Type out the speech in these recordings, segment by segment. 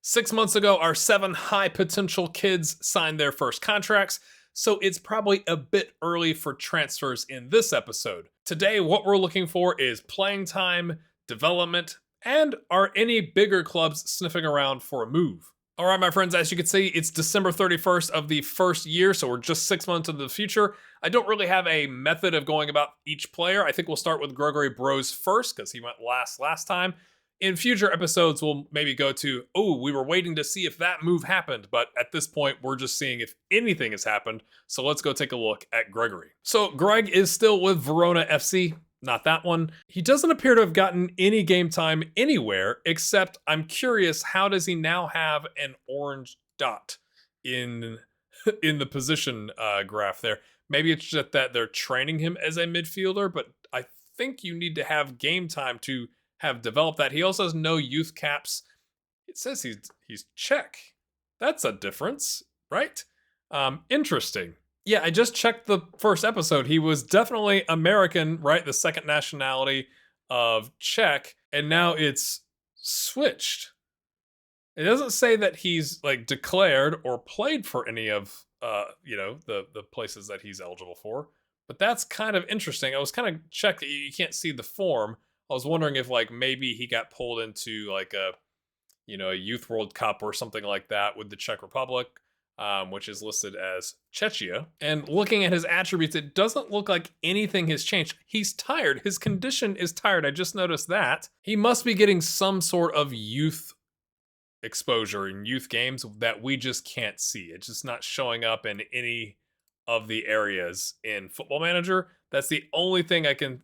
6 months ago, our 7 high potential kids signed their first contracts, so it's probably a bit early for transfers in this episode. Today, what we're looking for is playing time, development, and are any bigger clubs sniffing around for a move? All right, my friends, as you can see, it's December 31st of the first year, so we're just 6 months into the future. I don't really have a method of going about each player. I think we'll start with Gregory Bros first, because he went last time. In future episodes, we'll maybe go to, oh, we were waiting to see if that move happened, but at this point, we're just seeing if anything has happened. So let's go take a look at Gregory. So Greg is still with Verona FC. Not that one. He doesn't appear to have gotten any game time anywhere, except I'm curious, how does he now have an orange dot in the position graph there? Maybe it's just that they're training him as a midfielder, but I think you need to have game time to have developed that. He also has no youth caps. It says he's Czech. That's a difference, right? Interesting. Yeah, I just checked the first episode. He was definitely American, right? The second nationality of Czech, and now it's switched. It doesn't say that he's like declared or played for any of the places that he's eligible for. But that's kind of interesting. I was kind of checked. You can't see the form. I was wondering if like maybe he got pulled into like a Youth World Cup or something like that with the Czech Republic. Which is listed as Czechia. And looking at his attributes, it doesn't look like anything has changed. He's tired. His condition is tired. I just noticed that. He must be getting some sort of youth exposure in youth games that we just can't see. It's just not showing up in any of the areas in Football Manager. That's the only thing I can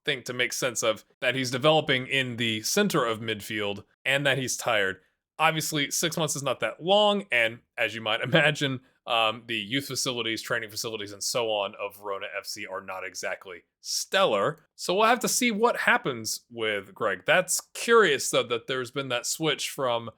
think to make sense of, that he's developing in the center of midfield and that he's tired. Obviously, 6 months is not that long, and as you might imagine, the youth facilities, training facilities, and so on of Verona FC are not exactly stellar. So we'll have to see what happens with Greg. That's curious, though, that there's been that switch from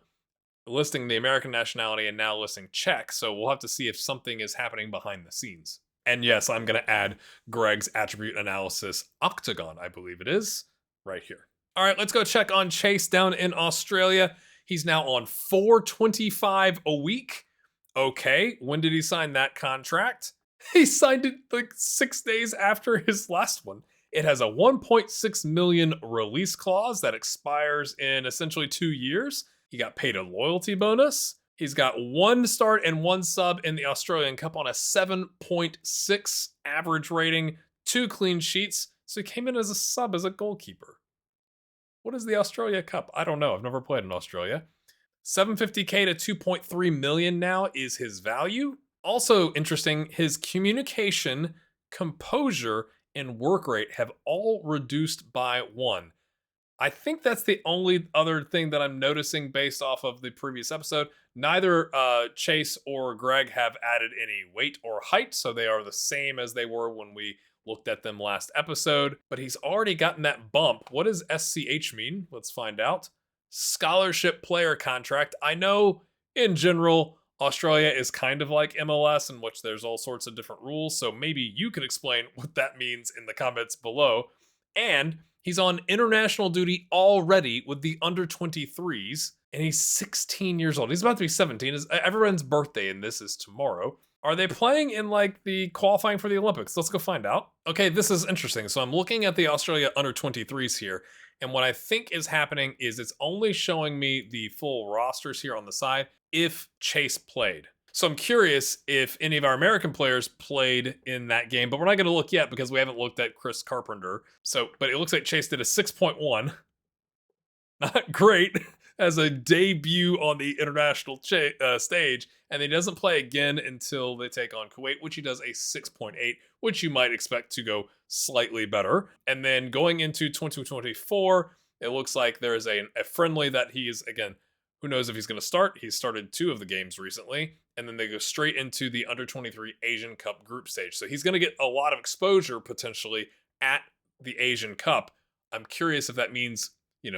listing the American nationality and now listing Czech. So we'll have to see if something is happening behind the scenes. And yes, I'm going to add Greg's attribute analysis octagon, I believe it is, right here. All right, let's go check on Chase down in Australia. He's now on $4.25 a week. Okay, when did he sign that contract? He signed it like 6 days after his last one. It has a 1.6 million release clause that expires in essentially 2 years. He got paid a loyalty bonus. He's got 1 start and 1 sub in the Australian Cup on a 7.6 average rating, 2 clean sheets. So he came in as a sub as a goalkeeper. What is the Australia Cup? I don't know. I've never played in Australia. 750K to 2.3 million now is his value. Also interesting, his communication, composure, and work rate have all reduced by 1. I think that's the only other thing that I'm noticing based off of the previous episode. Neither Chase or Greg have added any weight or height, so they are the same as they were when we looked at them last episode, but he's already gotten that bump. What does SCH mean? Let's find out. Scholarship player contract. I know in general, Australia is kind of like MLS, in which there's all sorts of different rules, so maybe you can explain what that means in the comments below. And he's on international duty already with the under-23s, and he's 16 years old. He's about to be 17. Everyone's birthday in this is tomorrow. Are they playing in like the qualifying for the Olympics? Let's go find out. Okay, this is interesting. So I'm looking at the Australia under-23s here, and what I think is happening is it's only showing me the full rosters here on the side if Chase played. So I'm curious if any of our American players played in that game, but we're not going to look yet because we haven't looked at Chris Carpenter. But it looks like Chase did a 6.1. Not great as a debut on the international stage, and he doesn't play again until they take on Kuwait, which he does a 6.8, which you might expect to go slightly better. And then going into 2024, it looks like there is a friendly that he is, again, who knows if he's going to start. He's started 2 of the games recently, and then they go straight into the under-23 Asian Cup group stage. So he's going to get a lot of exposure potentially at the Asian Cup. I'm curious if that means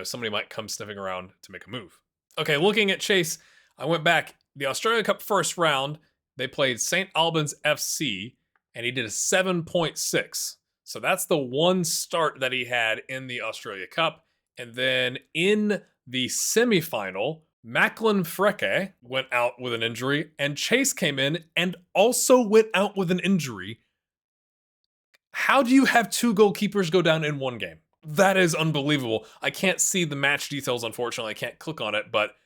somebody might come sniffing around to make a move. Okay, looking at Chase, I went back. The Australia Cup first round, they played St. Albans FC, and he did a 7.6. So that's the 1 start that he had in the Australia Cup. And then in the semifinal, Macklin Freke went out with an injury, and Chase came in and also went out with an injury. How do you have two goalkeepers go down in one game? That is unbelievable. I can't see the match details, unfortunately. I can't click on it, but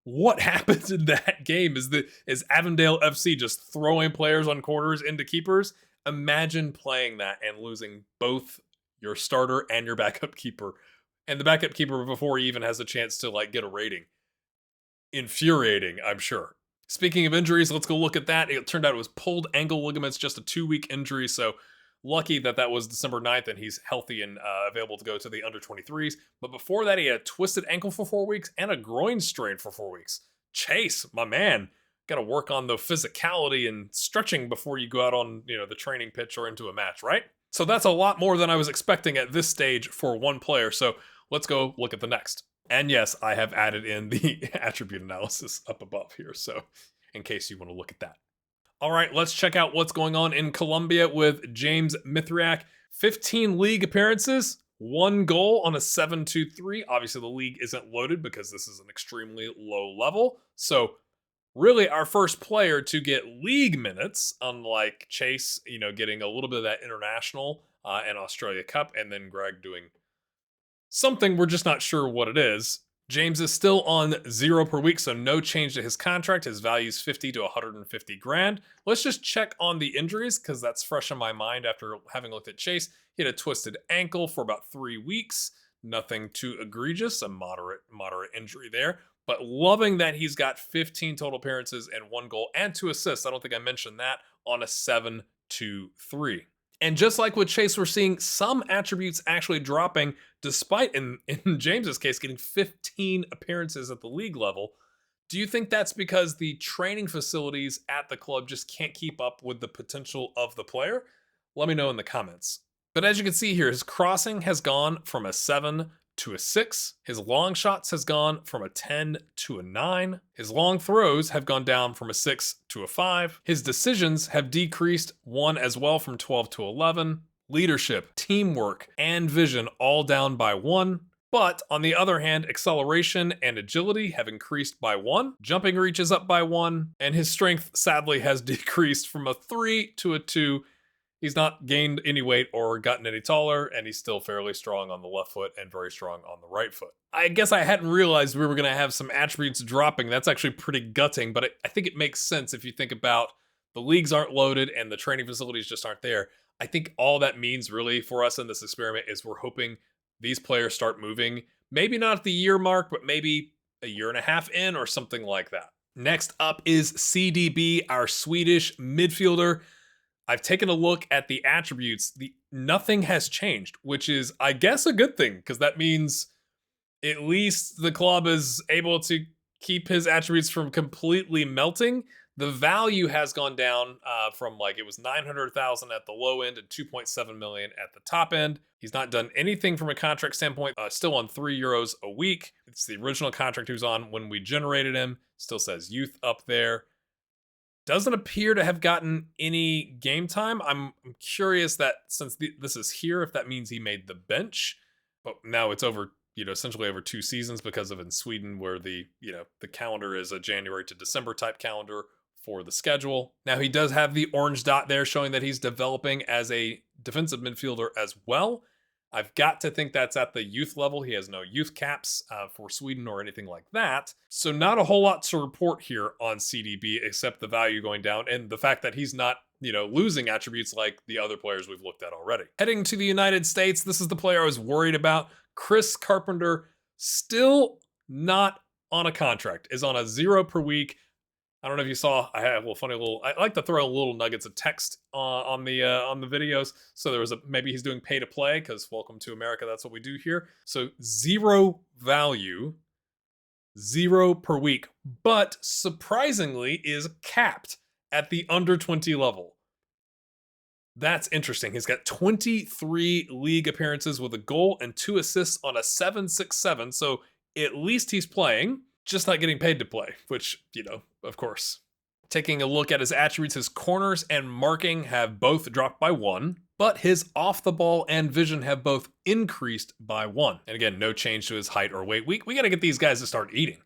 what happened in that game is Avondale FC just throwing players on corners into keepers. Imagine playing that and losing both your starter and your backup keeper. And the backup keeper before he even has a chance to like get a rating. Infuriating, I'm sure. Speaking of injuries, let's go look at that. It turned out it was pulled ankle ligaments, just a 2-week injury, so lucky that that was December 9th and he's healthy and available to go to the under-23s. But before that, he had a twisted ankle for 4 weeks and a groin strain for 4 weeks. Chase, my man, got to work on the physicality and stretching before you go out on the training pitch or into a match, right? So that's a lot more than I was expecting at this stage for one player. So let's go look at the next. And yes, I have added in the attribute analysis up above here, so in case you want to look at that. All right, let's check out what's going on in Colombia with James Mithriak. 15 league appearances, 1 goal on a 7-2-3. Obviously, the league isn't loaded because this is an extremely low level. So, really, our first player to get league minutes, unlike Chase, getting a little bit of that international and Australia Cup, and then Greg doing something we're just not sure what it is. James is still on 0 per week, so no change to his contract. His value is 50 to 150 grand. Let's just check on the injuries because that's fresh in my mind after having looked at Chase. He had a twisted ankle for about 3 weeks. Nothing too egregious, a moderate injury there. But loving that he's got 15 total appearances and 1 goal and 2 assists. I don't think I mentioned that on a 7-2-3. And just like with Chase, we're seeing some attributes actually dropping, despite, in James's case, getting 15 appearances at the league level. Do you think that's because the training facilities at the club just can't keep up with the potential of the player? Let me know in the comments. But as you can see here, his crossing has gone from a 7 to a 6. His long shots has gone from a 10 to a 9. His long throws have gone down from a 6 to a 5. His decisions have decreased 1 as well, from 12 to 11. Leadership, teamwork, and vision all down by 1. But on the other hand, acceleration and agility have increased by 1. Jumping reach is up by 1. And his strength sadly has decreased from a 3 to a 2. He's not gained any weight or gotten any taller, and he's still fairly strong on the left foot and very strong on the right foot. I guess I hadn't realized we were going to have some attributes dropping. That's actually pretty gutting, but I think it makes sense if you think about the leagues aren't loaded and the training facilities just aren't there. I think all that means really for us in this experiment is we're hoping these players start moving, maybe not at the year mark, but maybe a year and a half in or something like that. Next up is CDB, our Swedish midfielder. I've taken a look at the attributes. Nothing has changed, which is, I guess, a good thing, because that means at least the club is able to keep his attributes from completely melting. The value has gone down from it was 900,000 at the low end and 2.7 million at the top end. He's not done anything from a contract standpoint. Still on €3 a week. It's the original contract he was on when we generated him. Still says youth up there. Doesn't appear to have gotten any game time. I'm curious that since this is here, if that means he made the bench. But now it's over, essentially over 2 seasons, because of in Sweden where the calendar is a January to December type calendar for the schedule. Now he does have the orange dot there showing that he's developing as a defensive midfielder as well. I've got to think that's at the youth level. He has no youth caps for Sweden or anything like that. So not a whole lot to report here on CDB except the value going down and the fact that he's not, losing attributes like the other players we've looked at already. Heading to the United States, this is the player I was worried about. Chris Carpenter, still not on a contract, is on a 0 per week. I don't know if you saw, I have I like to throw little nuggets of text on the videos. So there was maybe he's doing pay to play, because welcome to America, that's what we do here. So 0 value, 0 per week, but surprisingly is capped at the under 20 level. That's interesting. He's got 23 league appearances with a goal and 2 assists on a 7-6-7. So at least he's playing, just not getting paid to play, which, of course. Taking a look at his attributes, his corners and marking have both dropped by 1, but his off the ball and vision have both increased by 1. And again, no change to his height or weight. We got to get these guys to start eating.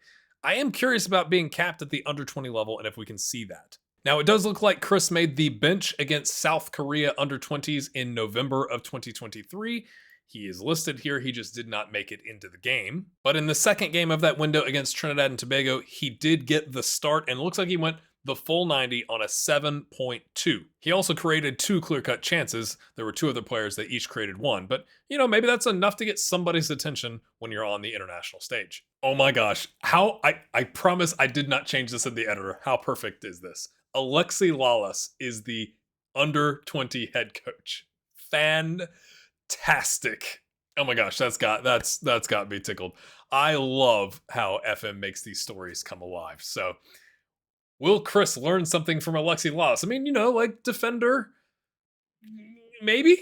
I am curious about being capped at the under 20 level and if we can see that. Now, it does look like Chris made the bench against South Korea under 20s in November of 2023. He is listed here, he just did not make it into the game. But in the second game of that window against Trinidad and Tobago, he did get the start and looks like he went the full 90 on a 7.2. He also created 2 clear-cut chances. There were 2 other players that each created 1, but maybe that's enough to get somebody's attention when you're on the international stage. Oh my gosh, I promise I did not change this in the editor. How perfect is this? Alexi Lalas is the under 20 head coach. Fantastic. Oh my gosh, that's got me tickled. I love how FM makes these stories come alive. So will Chris learn something from Alexi Lalas? I mean, like defender, maybe?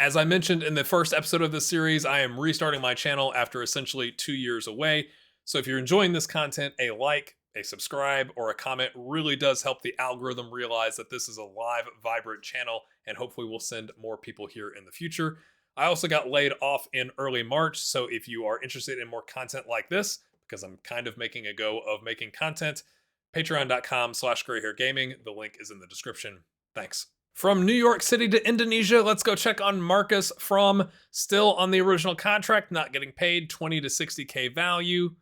As I mentioned in the first episode of this series, I am restarting my channel after essentially 2 years away. So if you're enjoying this content, a like, a subscribe, or a comment really does help the algorithm realize that this is a live, vibrant channel, and hopefully we'll send more people here in the future. I also got laid off in early March, so if you are interested in more content like this, because I'm kind of making a go of making content, patreon.com/grayhairgaming. The link is in the description. Thanks. From New York City to Indonesia, let's go check on Marcus From, still on the original contract, not getting paid, 20 to 60K value,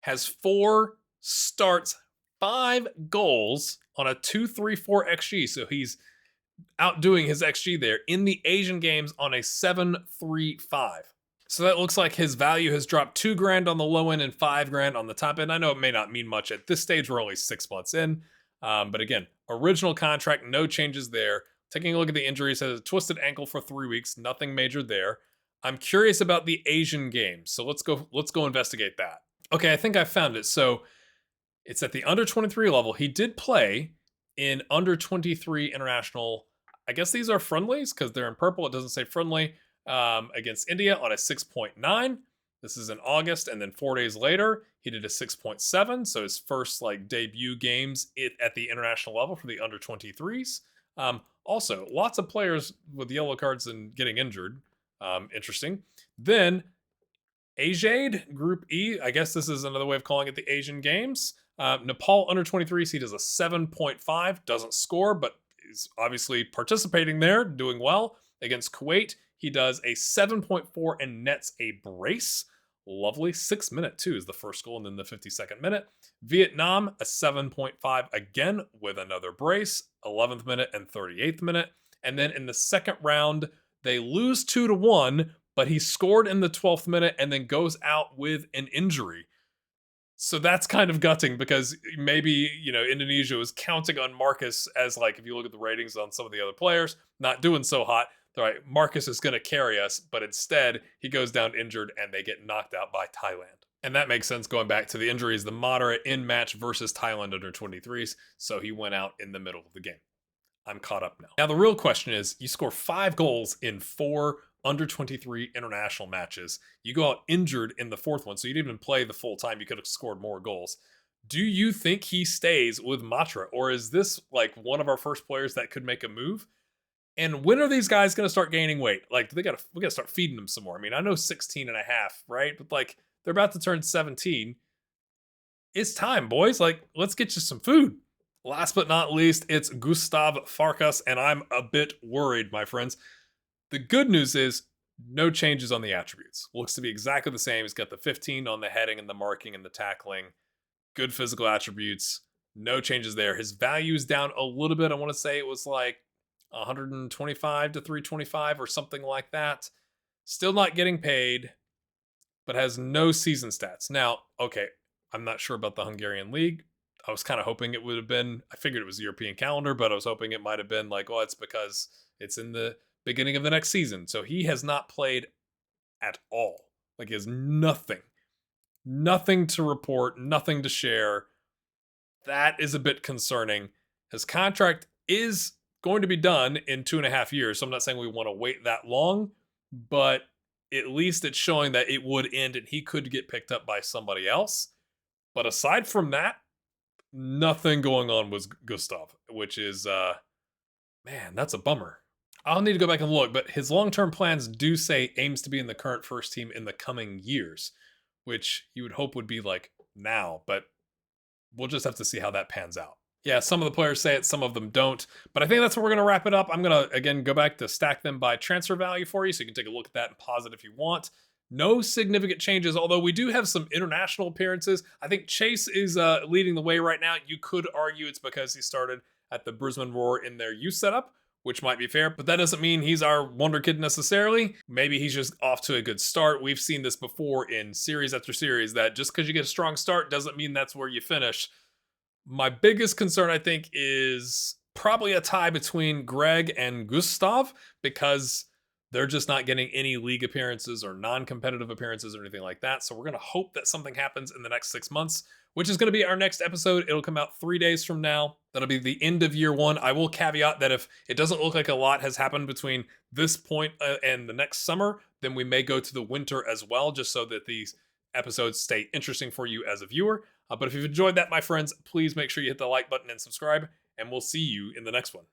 has 4 starts, 5 goals on a 2.34 XG, so he's outdoing his XG there in the Asian games on a 7.35. So that looks like his value has dropped 2 grand on the low end and 5 grand on the top end. I know it may not mean much at this stage. We're only 6 months in. But again, original contract, no changes there. Taking a look at the injuries, has a twisted ankle for 3 weeks. Nothing major there. I'm curious about the Asian games. So let's go investigate that. Okay, I think I found it. So it's at the under 23 level. He did play in under 23 international. I guess these are friendlies because they're in purple. It doesn't say friendly. Against India on a 6.9. This is in August, and then 4 days later, he did a 6.7. So his first debut games at the international level for the under 23s. Also, lots of players with yellow cards and getting injured. Interesting. Then Ajade, Group E. I guess this is another way of calling it the Asian Games. Nepal under 23s, he does a 7.5. Doesn't score, but is obviously participating there, doing well. Against Kuwait, he does a 7.4 and nets a brace. Lovely. 6 minute too is the first goal, and then the 52nd minute. Vietnam, a 7.5 again with another brace. 11th minute and 38th minute. And then in the second round, they lose 2-1, but he scored in the 12th minute and then goes out with an injury. So that's kind of gutting because maybe, Indonesia was counting on Marcus as if you look at the ratings on some of the other players, not doing so hot. They're like, Marcus is going to carry us, but instead he goes down injured and they get knocked out by Thailand. And that makes sense going back to the injuries, the moderate in-match versus Thailand under 23s. So he went out in the middle of the game. I'm caught up now. Now the real question is, you score 5 goals in 4 under 23 international matches. You go out injured in the 4th one, so you didn't even play the full time. You could have scored more goals. Do you think he stays with Matra, or is this one of our first players that could make a move? And when are these guys going to start gaining weight? We got to start feeding them some more. I mean, I know 16 and a half, right? But they're about to turn 17. It's time, boys. Let's get you some food. Last but not least, it's Gustav Farkas, and I'm a bit worried, my friends. The good news is no changes on the attributes. Looks to be exactly the same. He's got the 15 on the heading and the marking and the tackling. Good physical attributes. No changes there. His value is down a little bit. I want to say it was 125 to 325 or something like that. Still not getting paid, but has no season stats. Now, okay, I'm not sure about the Hungarian league. I was kind of hoping it would have been, I figured it was the European calendar, but I was hoping it might have been it's because it's in the beginning of the next season. So he has not played at all. He has nothing to report, nothing to share. That is a bit concerning. His contract is going to be done in 2.5 years. So I'm not saying we want to wait that long, but at least it's showing that it would end and he could get picked up by somebody else. But aside from that, nothing going on with Gustav, which is, man, that's a bummer. I'll need to go back and look, but his long-term plans do say aims to be in the current first team in the coming years, which you would hope would be now, but we'll just have to see how that pans out. Yeah, some of the players say it, some of them don't. But I think that's where we're going to wrap it up. I'm going to, again, go back to stack them by transfer value for you, so you can take a look at that and pause it if you want. No significant changes, although we do have some international appearances. I think Chase is leading the way right now. You could argue it's because he started at the Brisbane Roar in their youth setup, which might be fair, but that doesn't mean he's our wonder kid necessarily. Maybe he's just off to a good start. We've seen this before in series after series, that just because you get a strong start doesn't mean that's where you finish. My biggest concern, I think, is probably a tie between Greg and Gustav, because they're just not getting any league appearances or non-competitive appearances or anything like that. So we're going to hope that something happens in the next 6 months, which is going to be our next episode. It'll come out 3 days from now. That'll be the end of year 1. I will caveat that if it doesn't look like a lot has happened between this point and the next summer, then we may go to the winter as well, just so that these episodes stay interesting for you as a viewer. But if you've enjoyed that, my friends, please make sure you hit the like button and subscribe, and we'll see you in the next one.